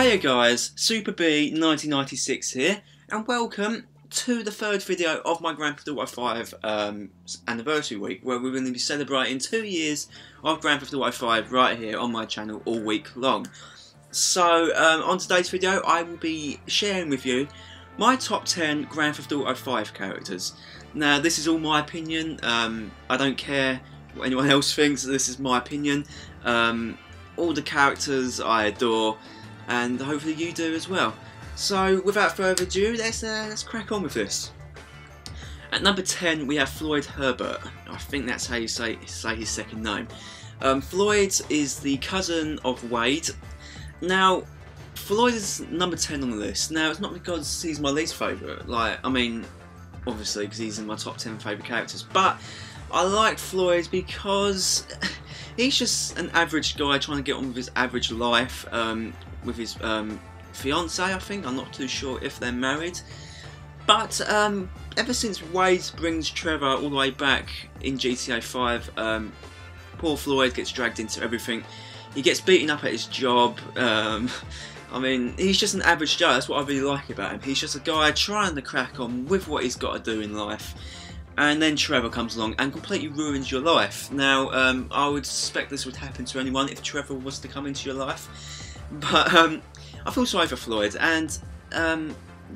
Hiya guys, Super B 1996 here, and welcome to the third video of my Grand Theft Auto 5 anniversary week, where we're going to be celebrating 2 years of Grand Theft Auto 5 right here on my channel all week long. So on today's video I will be sharing with you my top 10 Grand Theft Auto 5 characters. Now this is all my opinion, I don't care what anyone else thinks, this is my opinion. All the characters I adore, and hopefully you do as well. So without further ado, let's crack on with this. At number 10 we have Floyd Herbert. I think that's how you say his second name. Floyd is the cousin of Wade. Now Floyd is number 10 on the list. Now it's not because he's my least favourite, obviously because he's in my top 10 favourite characters, but I like Floyd because he's just an average guy trying to get on with his average life, with his fiance, I think. I'm not too sure if they're married. But ever since Wade brings Trevor all the way back in GTA 5, poor Floyd gets dragged into everything. He gets beaten up at his job. I mean, he's just an average Joe. That's what I really like about him. He's just a guy trying to crack on with what he's got to do in life. And then Trevor comes along and completely ruins your life. Now, I would suspect this would happen to anyone if Trevor was to come into your life. But I feel sorry for Floyd, and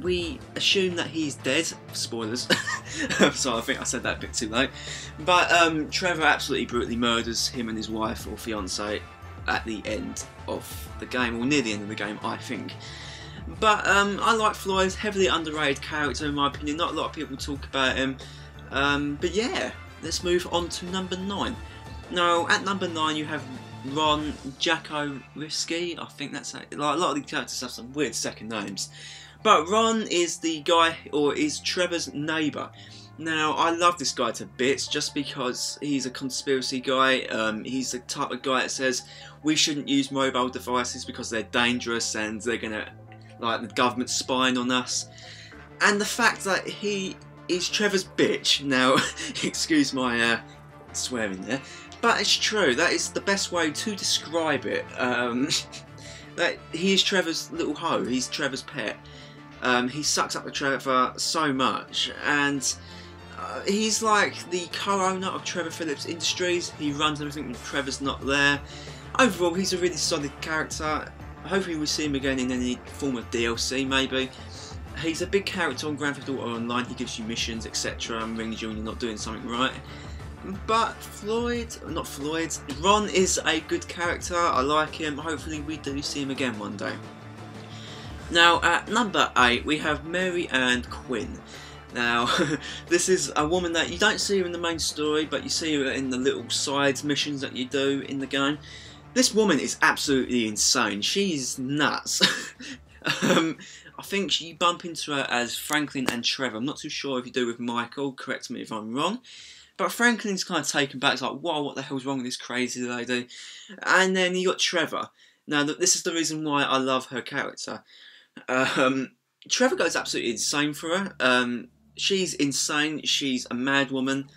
we assume that he's dead. Spoilers. So I think I said that a bit too late. But Trevor absolutely brutally murders him and his wife or fiance at the end of the game, or near the end of the game, I think. But I like Floyd, heavily underrated character in my opinion. Not a lot of people talk about him. But yeah, let's move on to number 9. Now, at number 9 you have Ron Jacko Risky. I think that's it. Like, a lot of these characters have some weird second names. But Ron is the guy, or is Trevor's neighbour. Now, I love this guy to bits just because he's a conspiracy guy. He's the type of guy that says we shouldn't use mobile devices because they're dangerous and they're gonna, like, the government's spying on us. And the fact that he is Trevor's bitch. Now, excuse my swearing there, but it's true. That is the best way to describe it. That he is Trevor's little hoe. He's Trevor's pet. He sucks up to Trevor so much, and he's like the co-owner of Trevor Phillips Industries. He runs everything when Trevor's not there. Overall, he's a really solid character. Hopefully we'll see him again in any form of DLC, maybe. He's a big character on Grand Theft Auto Online. He gives you missions, etc., and rings you when you're not doing something right. But Ron is a good character. I like him. Hopefully we do see him again one day. Now at number 8 we have Mary Ann Quinn. Now this is a woman that you don't see her in the main story, but you see her in the little side missions that you do in the game. This woman is absolutely insane. She's nuts. I think you bump into her as Franklin and Trevor. I'm not too sure if you do with Michael, correct me if I'm wrong. But Franklin's kind of taken back, it's like, whoa, what the hell's wrong with this crazy lady? And then you got Trevor. Now, this is the reason why I love her character. Trevor goes absolutely insane for her. She's insane, she's a mad woman.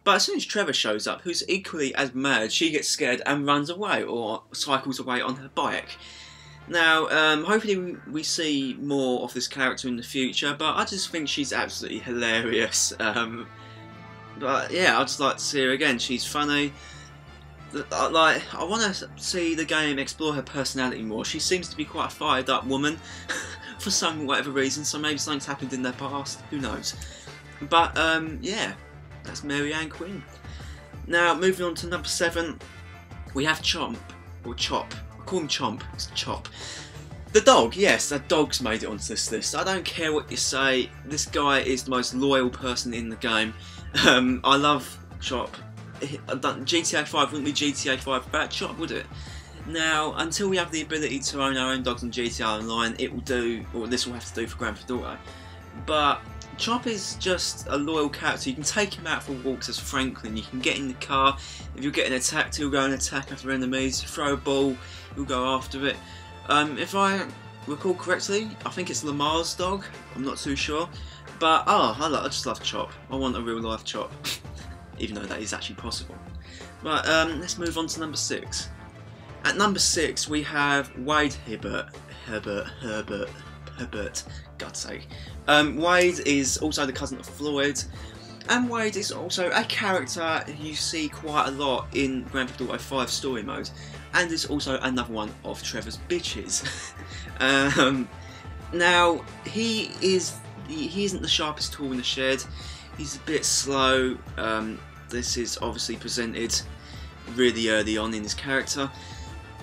But as soon as Trevor shows up, who's equally as mad, she gets scared and runs away, or cycles away on her bike. Now, hopefully we see more of this character in the future, but I just think she's absolutely hilarious. But yeah, I'd just like to see her again. She's funny. I want to see the game explore her personality more. She seems to be quite a fired up woman for whatever reason, so maybe something's happened in their past, who knows. But yeah, that's Mary Ann Quinn. Now, moving on to number 7, we have Chomp, or Chop. I call him Chomp, it's Chop. The dog, yes, the dog's made it onto this list. I don't care what you say, this guy is the most loyal person in the game. I love Chop. GTA 5 wouldn't be GTA 5 without Chop, would it? Now, until we have the ability to own our own dogs on GTA Online, it will do, or this will have to do for Grand Theft Auto. But Chop is just a loyal character. You can take him out for walks as Franklin. You can get in the car. If you're getting attacked, he'll go and attack other enemies. Throw a ball, he'll go after it. If I recall correctly, I think it's Lamar's dog. I'm not too sure. But I just love Chop. I want a real life Chop, even though that is actually possible. Right, let's move on to number 6. At number 6 we have Wade Herbert, God's sake. Wade is also the cousin of Floyd, and Wade is also a character you see quite a lot in Grand Theft Auto 5 story mode, and is also another one of Trevor's bitches. Now, he isn't the sharpest tool in the shed. He's a bit slow. This is obviously presented really early on in his character.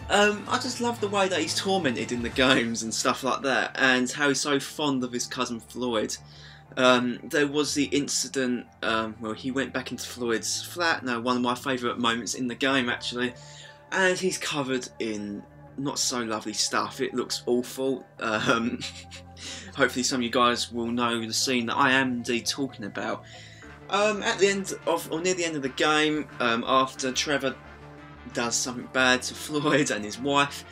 I just love the way that he's tormented in the games and stuff like that, and how he's so fond of his cousin Floyd. There was the incident where he went back into Floyd's flat, one of my favourite moments in the game actually, and he's covered in not so lovely stuff. It looks awful. Hopefully some of you guys will know the scene that I am indeed talking about. At the end of, or near the end of the game, after Trevor does something bad to Floyd and his wife,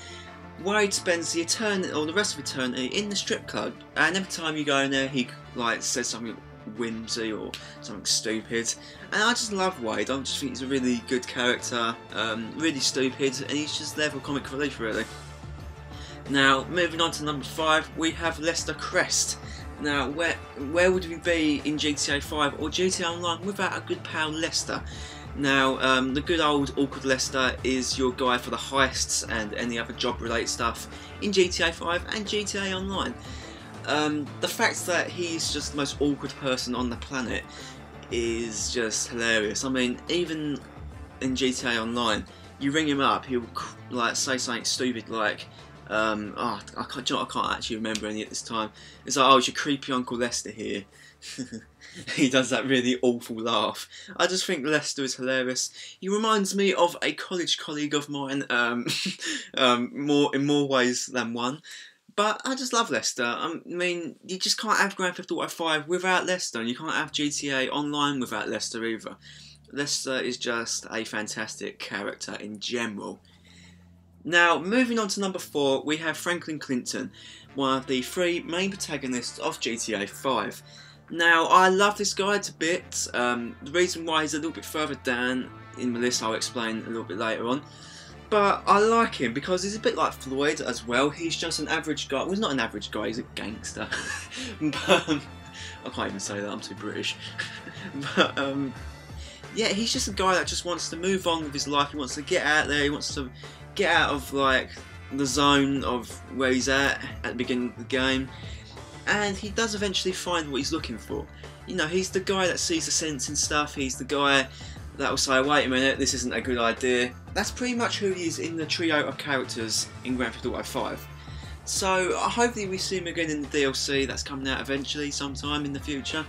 Wade spends the rest of eternity in the strip club, and every time you go in there he says something whimsy or something stupid, and I just love Wade. I just think he's a really good character, really stupid, and he's just there for comic relief really. Now, moving on to number 5, we have Lester Crest. Now, where would we be in GTA 5 or GTA Online without a good pal Lester? Now, the good old awkward Lester is your guy for the heists and any other job related stuff in GTA 5 and GTA Online. The fact that he's just the most awkward person on the planet is just hilarious. I mean, even in GTA Online, you ring him up, he'll say something stupid like, I can't actually remember any at this time. It's like, oh, it's your creepy Uncle Lester here. He does that really awful laugh. I just think Lester is hilarious. He reminds me of a college colleague of mine, in more ways than one. But I just love Lester. I mean, you just can't have Grand Theft Auto 5 without Lester, and you can't have GTA Online without Lester either. Lester is just a fantastic character in general. Now, moving on to number 4, we have Franklin Clinton, one of the 3 main protagonists of GTA 5. Now, I love this guy to bits. The reason why he's a little bit further down in the list I'll explain a little bit later on. But I like him because he's a bit like Floyd as well. He's just an average guy. Well, he's not an average guy, he's a gangster. But, I can't even say that, I'm too British. But, yeah, he's just a guy that just wants to move on with his life. He wants to get out there, he wants to get out of the zone of where he's at the beginning of the game, and he does eventually find what he's looking for. You know, he's the guy that sees the sense in stuff. He's the guy that will say, wait a minute, this isn't a good idea. That's pretty much who he is in the trio of characters in Grand Theft Auto 5. So hopefully we see him again in the DLC that's coming out eventually sometime in the future.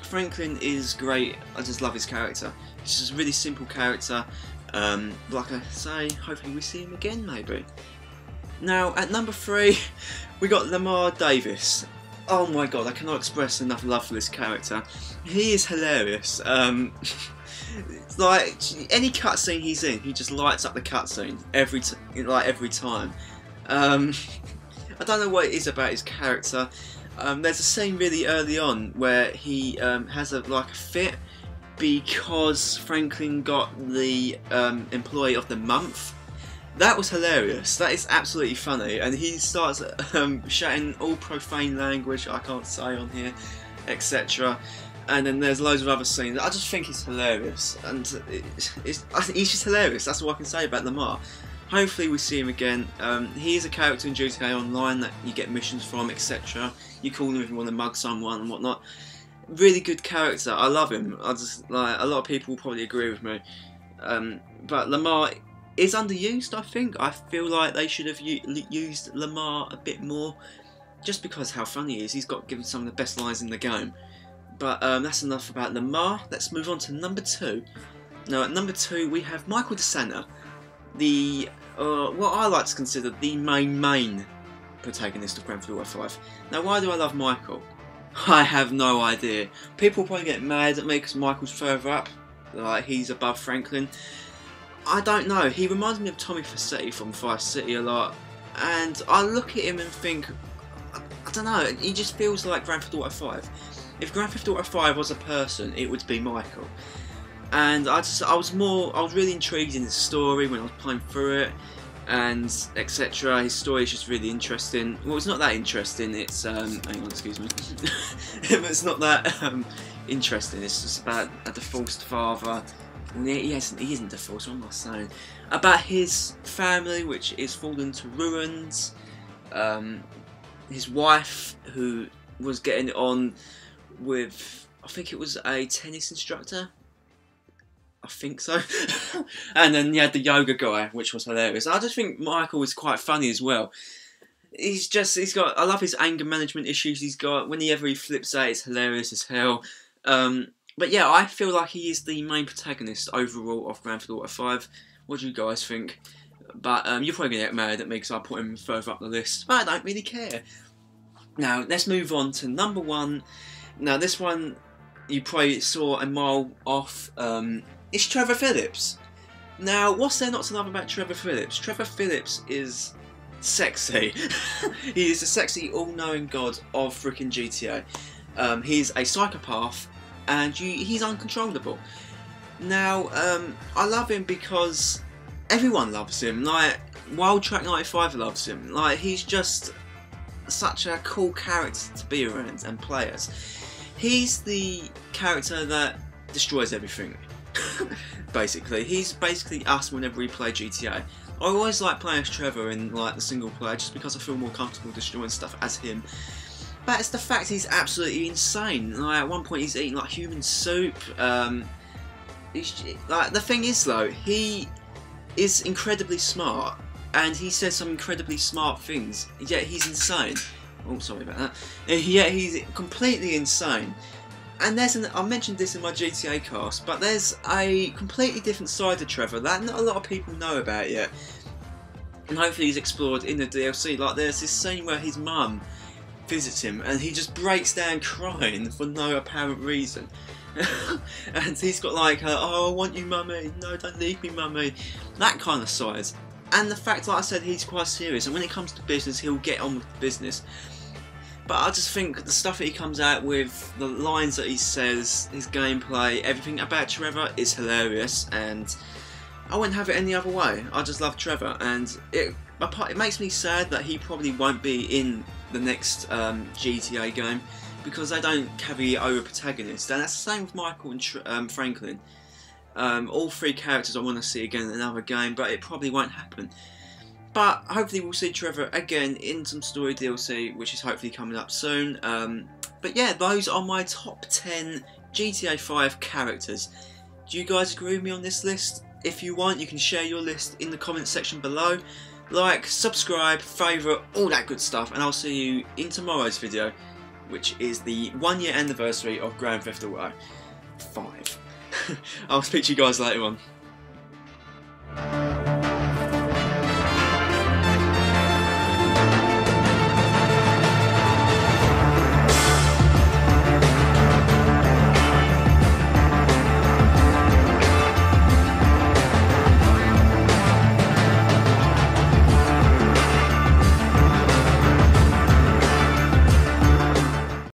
Franklin is great. I just love his character. He's just a really simple character. Like I say, hopefully we see him again maybe. Now at number 3 we got Lamar Davis. Oh my god, I cannot express enough love for this character. He is hilarious. Like any cutscene he's in, he just lights up the cutscene every time. I don't know what it is about his character. There's a scene really early on where he has a fit because Franklin got the Employee of the Month. That was hilarious. That is absolutely funny, and he starts shouting all profane language I can't say on here, etc. And then there's loads of other scenes. I just think he's hilarious, and he's just hilarious. That's all I can say about Lamar. Hopefully we see him again. He is a character in GTA Online that you get missions from, etc. You call him if you want to mug someone and whatnot. Really good character. I love him. I just a lot of people will probably agree with me. But Lamar is underused. I think. I feel like they should have used Lamar a bit more, just because how funny he is. He's got given some of the best lines in the game. But that's enough about Lamar. Let's move on to number 2. Now at number 2 we have Michael DeSanta, the what I like to consider the main protagonist of Grand Theft Auto 5. Now why do I love Michael? I have no idea. People probably get mad at me because Michael's further up, like he's above Franklin. I don't know, he reminds me of Tommy Vercetti from Vice City a lot, and I look at him and think, I don't know, he just feels like Grand Theft Auto 5. If Grand Theft Auto 5 was a person, it would be Michael. And I was really intrigued in the story when I was playing through it, and etc. His story is just really interesting. Well, it's not that interesting. It's hang on, excuse me. It's not that interesting. It's just about a divorced father. He isn't divorced. What am I saying? About his family, which is fallen to ruins. His wife, who was getting it on with, I think it was a tennis instructor. I think so. And then you had the yoga guy, which was hilarious. I just think Michael was quite funny as well. I love his anger management issues he's got. Whenever he flips out, it's hilarious as hell. But yeah, I feel like he is the main protagonist overall of Grand Theft Auto 5. What do you guys think? But you're probably going to get mad at me because I put him further up the list. But I don't really care. Now, let's move on to number 1. Now, this one you probably saw a mile off. It's Trevor Phillips. Now, what's there not to love about Trevor Phillips? Trevor Phillips is sexy. He is the sexy, all-knowing god of freaking GTA. He's a psychopath, and he's uncontrollable. Now, I love him because everyone loves him. Like, Wild Track 95 loves him. Like, he's just such a cool character to be around and play as. He's the character that destroys everything. Basically, he's basically us whenever we play GTA. I always like playing as Trevor in like the single player just because I feel more comfortable destroying stuff as him. But it's the fact he's absolutely insane. Like, at one point he's eating like human soup. Like, the thing is though, he is incredibly smart and he says some incredibly smart things. Yet he's insane. Oh, sorry about that. Yet he's completely insane. And I mentioned this in my GTA cast, but there's a completely different side to Trevor that not a lot of people know about yet. And hopefully he's explored in the DLC. Like, there's this scene where his mum visits him and he just breaks down crying for no apparent reason. And he's got like, oh, I want you, mummy. No, don't leave me, mummy. That kind of side. And the fact, like I said, he's quite serious. And when it comes to business, he'll get on with the business. But I just think the stuff that he comes out with, the lines that he says, his gameplay, everything about Trevor is hilarious, and I wouldn't have it any other way. I just love Trevor, and it makes me sad that he probably won't be in the next GTA game because they don't carry over protagonists, and that's the same with Michael and Franklin. All 3 characters I want to see again in another game, but it probably won't happen. But hopefully we'll see Trevor again in some story DLC, which is hopefully coming up soon. But yeah, those are my top 10 GTA 5 characters. Do you guys agree with me on this list? If you want, you can share your list in the comment section below. Like, subscribe, favourite, all that good stuff. And I'll see you in tomorrow's video, which is the 1-year anniversary of Grand Theft Auto 5. I'll speak to you guys later on.